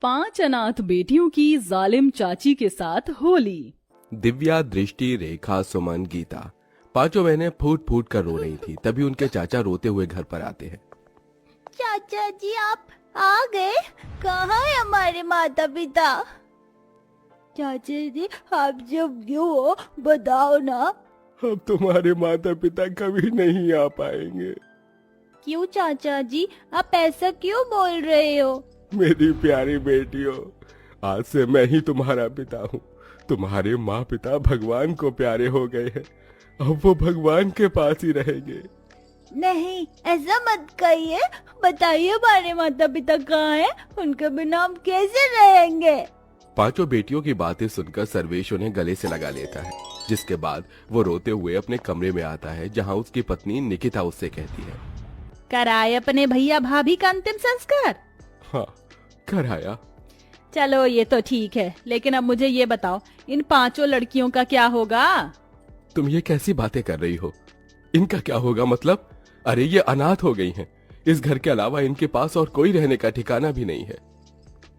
5 अनाथ बेटियों की जालिम चाची के साथ होली। दिव्या, दृष्टि, रेखा, सुमन, गीता पांचों बहनें फूट फूट कर रो रही थी। तभी उनके चाचा रोते हुए घर पर आते हैं। चाचा जी आप आ गए? कहाँ है हमारे माता पिता? चाचा जी आप जब क्यों हो बताओ ना। अब तुम्हारे माता पिता कभी नहीं आ पाएंगे। क्यों चाचा जी आप ऐसा क्यों बोल रहे हो? मेरी प्यारी बेटियों, आज से मैं ही तुम्हारा पिता हूँ। तुम्हारे माँ पिता भगवान को प्यारे हो गए हैं। अब वो भगवान के पास ही रहेंगे। नहीं ऐसा मत कहिए, बताइए हमारे माता पिता कहाँ हैं? उनके बिना हम कैसे रहेंगे? पांचों बेटियों की बातें सुनकर सर्वेश उन्हें गले से लगा लेता है, जिसके बाद वो रोते हुए अपने कमरे में आता है, जहाँ उसकी पत्नी निकिता उससे कहती है, कराए अपने भैया भाभी का अंतिम संस्कार? हाँ कराया। चलो ये तो ठीक है, लेकिन अब मुझे ये बताओ, इन 5 लड़कियों का क्या होगा? तुम ये कैसी बातें कर रही हो? इनका क्या होगा मतलब? अरे ये अनाथ हो गई हैं। इस घर के अलावा इनके पास और कोई रहने का ठिकाना भी नहीं है।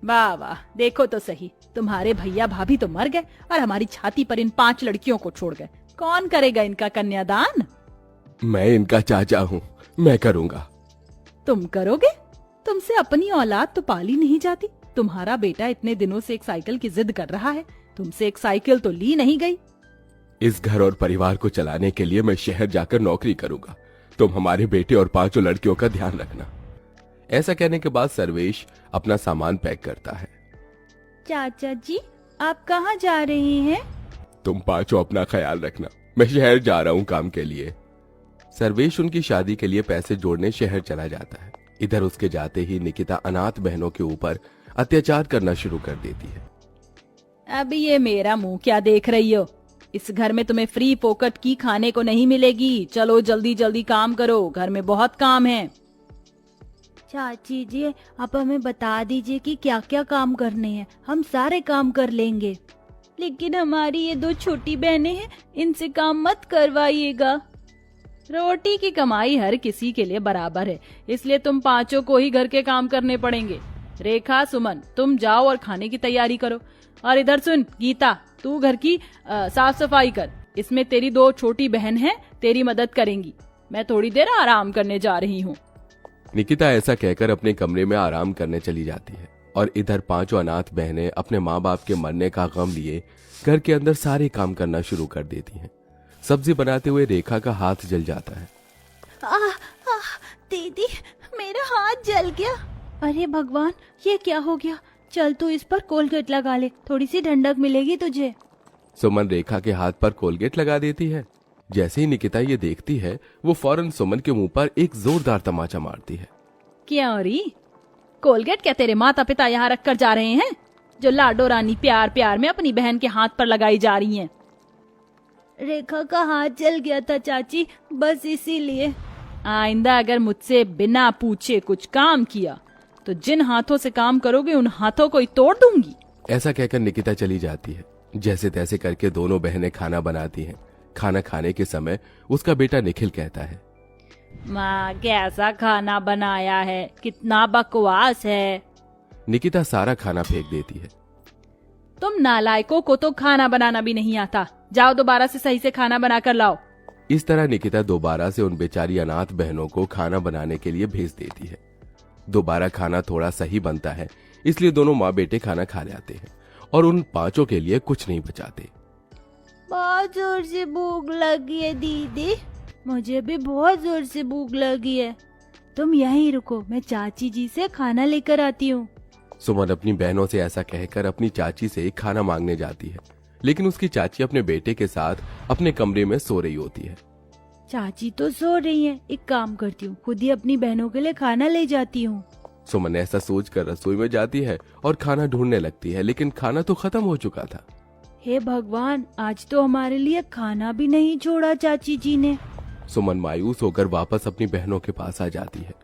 वाह वाह, देखो तो सही, तुम्हारे भैया भाभी तो मर गए और हमारी छाती पर इन 5 लड़कियों को छोड़ गए। कौन करेगा इनका कन्यादान? मैं इनका चाचा हूँ, मैं करूँगा। तुम करोगे? तुमसे अपनी औलाद तो पाली नहीं जाती। तुम्हारा बेटा इतने दिनों से एक साइकिल की जिद कर रहा है, तुमसे एक साइकिल तो ली नहीं गई। इस घर और परिवार को चलाने के लिए मैं शहर जाकर नौकरी करूंगा। तुम हमारे बेटे और 5 लड़कियों का ध्यान रखना। ऐसा कहने के बाद सर्वेश अपना सामान पैक करता है। चाचा जी आप कहाँ जा रहे हैं? तुम 5 अपना ख्याल रखना, मैं शहर जा रहा हूँ काम के लिए। सर्वेश उनकी शादी के लिए पैसे जोड़ने शहर चला जाता है। इधर उसके जाते ही निकिता अनाथ बहनों के ऊपर अत्याचार करना शुरू कर देती है। अब ये मेरा मुंह क्या देख रही हो? इस घर में तुम्हें फ्री पोकट की खाने को नहीं मिलेगी। चलो जल्दी जल्दी काम करो, घर में बहुत काम है। चाची जी आप हमें बता दीजिए कि क्या क्या काम करने हैं, हम सारे काम कर लेंगे। लेकिन हमारी ये 2 छोटी बहनें हैं, इनसे काम मत करवाइएगा। रोटी की कमाई हर किसी के लिए बराबर है, इसलिए तुम 5 को ही घर के काम करने पड़ेंगे। रेखा, सुमन तुम जाओ और खाने की तैयारी करो। और इधर सुन गीता, तू घर की साफ सफाई कर। इसमें तेरी 2 छोटी बहन हैं, तेरी मदद करेंगी। मैं थोड़ी देर आराम करने जा रही हूँ। निकिता ऐसा कहकर अपने कमरे में आराम करने चली जाती है और इधर 5 अनाथ बहनें अपने माँ बाप के मरने का गम लिए घर के अंदर सारे काम करना शुरू कर देती हैं। सब्जी बनाते हुए रेखा का हाथ जल जाता है। दीदी मेरा हाथ जल गया। अरे भगवान ये क्या हो गया? चल तू इस पर कोलगेट लगा ले, थोड़ी सी ठंडक मिलेगी तुझे। सुमन रेखा के हाथ पर कोलगेट लगा देती है। जैसे ही निकिता ये देखती है, वो फौरन सुमन के मुंह पर एक जोरदार तमाचा मारती है। क्यों री? कोलगेट क्या तेरे माता पिता यहाँ रख कर जा रहे हैं, जो लाडो रानी प्यार प्यार में अपनी बहन के हाथ पर लगाई जा रही हैं? रेखा का हाथ जल गया था चाची, बस इसीलिए। आइंदा अगर मुझसे बिना पूछे कुछ काम किया तो जिन हाथों से काम करोगे उन हाथों को ही तोड़ दूंगी। ऐसा कहकर निकिता चली जाती है। जैसे तैसे करके दोनों बहनें खाना बनाती हैं। खाना खाने के समय उसका बेटा निखिल कहता है, माँ कैसा खाना बनाया है, कितना बकवास है। निकिता सारा खाना फेंक देती है। तुम नालायकों को तो खाना बनाना भी नहीं आता, जाओ दोबारा से सही से खाना बना कर लाओ। इस तरह निकिता दोबारा से उन बेचारी अनाथ बहनों को खाना बनाने के लिए भेज देती है। दोबारा खाना थोड़ा सही बनता है, इसलिए दोनों माँ बेटे खाना खा जाते हैं और उन 5 के लिए कुछ नहीं बचाते। बहुत जोर से भूख लगी है दीदी, मुझे भी बहुत जोर से भूख लगी है। तुम यहीं रुको, मैं चाची जी से खाना लेकर आती हूँ। सुमन अपनी बहनों से ऐसा कहकर अपनी चाची से खाना मांगने जाती है, लेकिन उसकी चाची अपने बेटे के साथ अपने कमरे में सो रही होती है। चाची तो सो रही हैं, एक काम करती हूँ, खुद ही अपनी बहनों के लिए खाना ले जाती हूँ। सुमन ऐसा सोचकर रसोई में जाती है और खाना ढूंढने लगती है, लेकिन खाना तो खत्म हो चुका था। हे भगवान, आज तो हमारे लिए खाना भी नहीं छोड़ा चाची जी ने। सुमन मायूस होकर वापस अपनी बहनों के पास आ जाती है।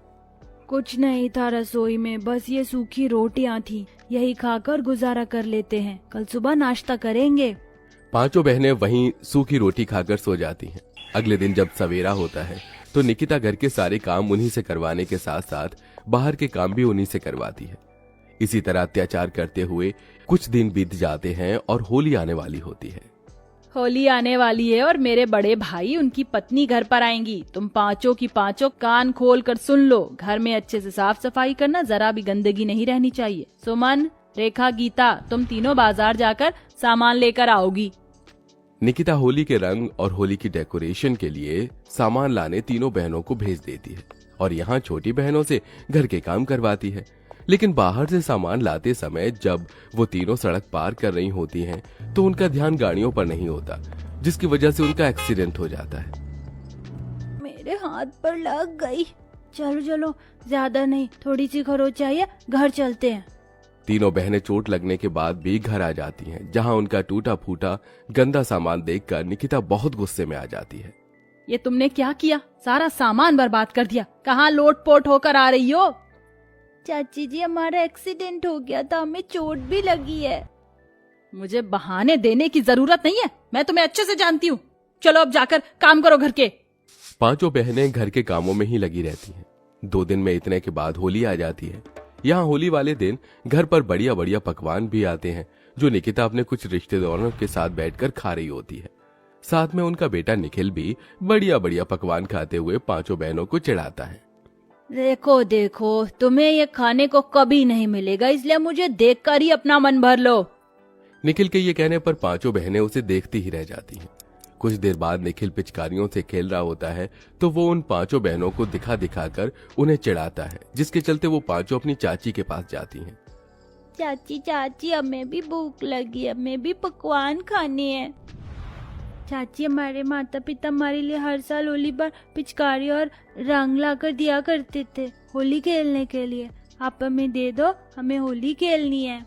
कुछ नहीं था रसोई में, बस ये सूखी रोटियां थी, यही खाकर गुजारा कर लेते हैं, कल सुबह नाश्ता करेंगे। 5 बहनें वहीं सूखी रोटी खाकर सो जाती हैं। अगले दिन जब सवेरा होता है तो निकिता घर के सारे काम उन्हीं से करवाने के साथ साथ बाहर के काम भी उन्हीं से करवाती है। इसी तरह अत्याचार करते हुए कुछ दिन बीत जाते हैं और होली आने वाली होती है। होली आने वाली है और मेरे बड़े भाई उनकी पत्नी घर पर आएंगी। तुम पांचों की पांचों कान खोल कर सुन लो। घर में अच्छे से साफ सफाई करना, जरा भी गंदगी नहीं रहनी चाहिए। सुमन, रेखा, गीता, तुम तीनों बाजार जाकर सामान लेकर आओगी। निकिता होली के रंग और होली की डेकोरेशन के लिए सामान लाने तीनों बहनों को भेज देती है और यहाँ छोटी बहनों से घर के काम करवाती है। लेकिन बाहर से सामान लाते समय जब वो तीनों सड़क पार कर रही होती हैं, तो उनका ध्यान गाड़ियों पर नहीं होता, जिसकी वजह से उनका एक्सीडेंट हो जाता है। मेरे हाथ पर लग गई। चलो चलो, ज्यादा नहीं, थोड़ी सी खरोच आई है, घर चलते हैं। तीनों बहनें चोट लगने के बाद भी घर आ जाती हैं, जहां उनका टूटा फूटा गंदा सामान देखकर निकिता बहुत गुस्से में आ जाती है। ये तुमने क्या किया? सारा सामान बर्बाद कर दिया। कहाँ लोट पोट होकर आ रही हो? चाची जी, हमारा एक्सीडेंट हो गया था, हमें चोट भी लगी है। मुझे बहाने देने की जरूरत नहीं है, मैं तुम्हें अच्छे से जानती हूँ। चलो अब जाकर काम करो घर के। पांचों बहनें घर के कामों में ही लगी रहती हैं। 2 दिन में इतने के बाद होली आ जाती है। यहाँ होली वाले दिन घर पर बढ़िया बढ़िया पकवान भी आते हैं, जो निकिता अपने कुछ रिश्तेदारों के साथ बैठकर खा रही होती है। साथ में उनका बेटा निखिल भी बढ़िया बढ़िया पकवान खाते हुए पांचों बहनों को चिढ़ाता है। देखो देखो, तुम्हें ये खाने को कभी नहीं मिलेगा, इसलिए मुझे देखकर ही अपना मन भर लो। निखिल के ये कहने पर पांचों बहनें उसे देखती ही रह जाती हैं। कुछ देर बाद निखिल पिचकारियों से खेल रहा होता है, तो वो उन पांचों बहनों को दिखा दिखाकर उन्हें चिढ़ाता है, जिसके चलते वो पांचों अपनी चाची के पास जाती हैं। चाची चाची, हमें भी भूख लगी, हमें भी पकवान खाने हैं। चाची, हमारे माता पिता हमारे लिए हर साल होली पर पिचकारी और रंग लाकर दिया करते थे होली खेलने के लिए। आप हमें दे दो, हमें होली खेलनी है।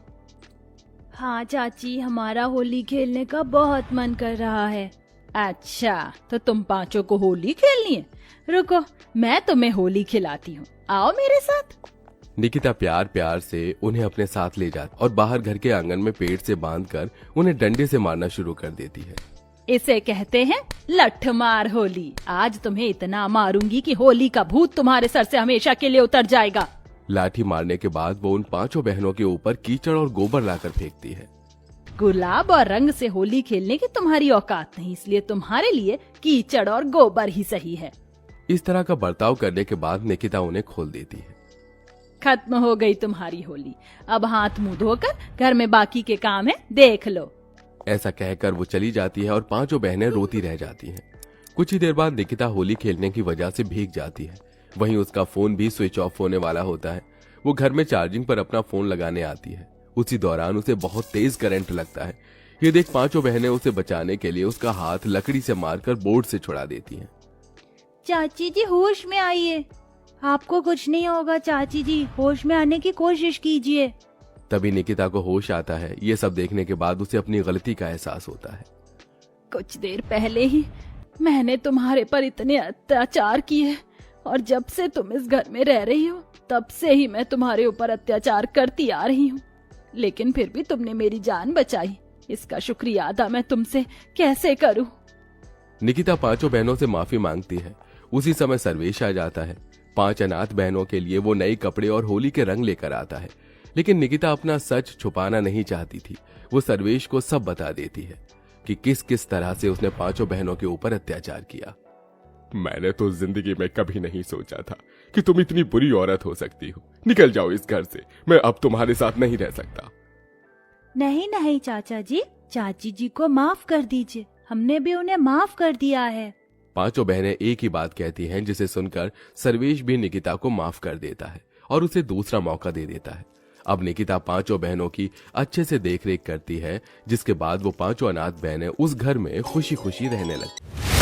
हाँ चाची, हमारा होली खेलने का बहुत मन कर रहा है। अच्छा, तो तुम पांचों को होली खेलनी है? रुको, मैं तुम्हें होली खिलाती हूँ, आओ मेरे साथ। निकिता प्यार प्यार से उन्हें अपने साथ ले जाती और बाहर घर के आंगन में पेड़ से बांधकर उन्हें डंडे से मारना शुरू कर देती है। इसे कहते हैं लठमार होली। आज तुम्हें इतना मारूंगी कि होली का भूत तुम्हारे सर से हमेशा के लिए उतर जाएगा। लाठी मारने के बाद वो उन पांचों बहनों के ऊपर कीचड़ और गोबर लाकर फेंकती है। गुलाब और रंग से होली खेलने की तुम्हारी औकात नहीं, इसलिए तुम्हारे लिए कीचड़ और गोबर ही सही है। इस तरह का बर्ताव करने के बाद निकिता उन्हें खोल देती है। खत्म हो गई तुम्हारी होली। अब हाथ मुंह धोकर घर में बाकी के काम है, देख लो। ऐसा कहकर वो चली जाती है और पांचों बहनें रोती रह जाती हैं। कुछ ही देर बाद निकिता होली खेलने की वजह से भीग जाती है। वहीं उसका फोन भी स्विच ऑफ होने वाला होता है। वो घर में चार्जिंग पर अपना फोन लगाने आती है। उसी दौरान उसे बहुत तेज करंट लगता है। ये देख पांचों बहनें उसे बचाने के लिए उसका हाथ लकड़ी से मारकर बोर्ड से छुड़ा देती हैं। चाची जी, होश में आइए, आपको कुछ नहीं होगा। चाची जी, होश में आने की कोशिश कीजिए। तभी निकिता को होश आता है। ये सब देखने के बाद उसे अपनी गलती का एहसास होता है। कुछ देर पहले ही मैंने तुम्हारे पर इतने अत्याचार किए और जब से तुम इस घर में रह रही हो तब से ही मैं तुम्हारे ऊपर अत्याचार करती आ रही हूँ, लेकिन फिर भी तुमने मेरी जान बचाई। इसका शुक्रिया अदा मैं तुमसे कैसे करूँ। निकिता पांचों बहनों से माफी मांगती है। उसी समय सर्वेश आ जाता है। 5 अनाथ बहनों के लिए वो नए कपड़े और होली के रंग लेकर आता है, लेकिन निकिता अपना सच छुपाना नहीं चाहती थी। वो सर्वेश को सब बता देती है कि किस किस तरह से उसने पांचों बहनों के ऊपर अत्याचार किया। मैंने तो जिंदगी में कभी नहीं सोचा था कि तुम इतनी बुरी औरत हो सकती हो। निकल जाओ इस घर से, मैं अब तुम्हारे साथ नहीं रह सकता। नहीं नहीं चाचा जी, चाची जी को माफ कर दीजिए, हमने भी उन्हें माफ कर दिया है। पांचों बहनें एक ही बात कहती हैं, जिसे सुनकर सर्वेश भी निकिता को माफ कर देता है और उसे दूसरा मौका दे देता है। अब निकिता पांचों बहनों की अच्छे से देखरेख करती है, जिसके बाद वो पांचों अनाथ बहनें उस घर में खुशी खुशी रहने लगती।